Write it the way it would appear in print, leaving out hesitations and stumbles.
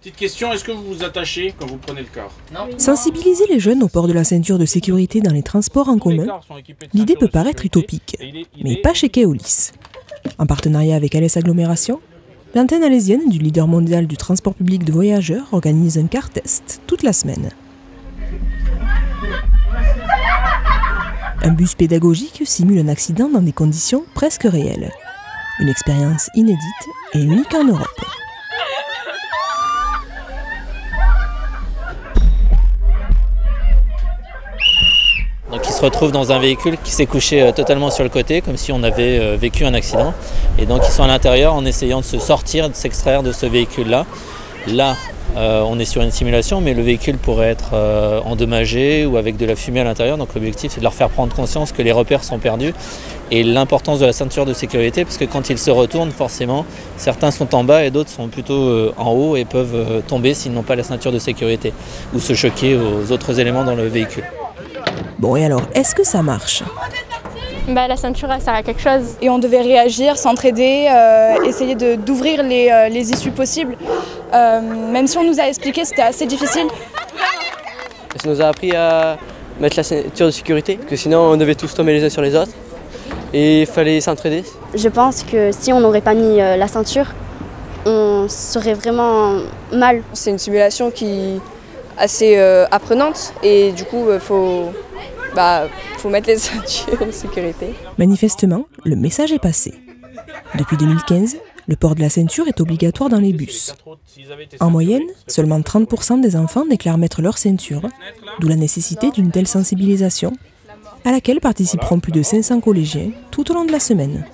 Petite question, est-ce que vous vous attachez quand vous prenez le car? Sensibiliser les jeunes au port de la ceinture de sécurité dans les transports en commun, l'idée peut paraître utopique, mais pas chez Keolis. En partenariat avec Alès Agglomération, l'antenne alésienne du leader mondial du transport public de voyageurs organise un car test toute la semaine. Un bus pédagogique simule un accident dans des conditions presque réelles. Une expérience inédite et unique en Europe. Donc il se retrouve dans un véhicule qui s'est couché totalement sur le côté, comme si on avait vécu un accident. Et donc ils sont à l'intérieur en essayant de se sortir, de s'extraire de ce véhicule-là. Là, on est sur une simulation, mais le véhicule pourrait être endommagé ou avec de la fumée à l'intérieur. Donc l'objectif, c'est de leur faire prendre conscience que les repères sont perdus et l'importance de la ceinture de sécurité, parce que quand ils se retournent, forcément, certains sont en bas et d'autres sont plutôt en haut et peuvent tomber s'ils n'ont pas la ceinture de sécurité ou se choquer aux autres éléments dans le véhicule. Bon, et alors, est-ce que ça marche ? La ceinture, elle sert à quelque chose. Et on devait réagir, s'entraider, essayer d'ouvrir les issues possibles. Même si on nous a expliqué, c'était assez difficile. Ça nous a appris à mettre la ceinture de sécurité, parce que sinon on devait tous tomber les uns sur les autres. Et il fallait s'entraider. Je pense que si on n'aurait pas mis la ceinture, on serait vraiment mal. C'est une simulation qui est assez apprenante et du coup il faut mettre les ceintures de sécurité. Manifestement, le message est passé. Depuis 2015, le port de la ceinture est obligatoire dans les bus. En moyenne, seulement 30% des enfants déclarent mettre leur ceinture, d'où la nécessité d'une telle sensibilisation, à laquelle participeront plus de 500 collégiens tout au long de la semaine.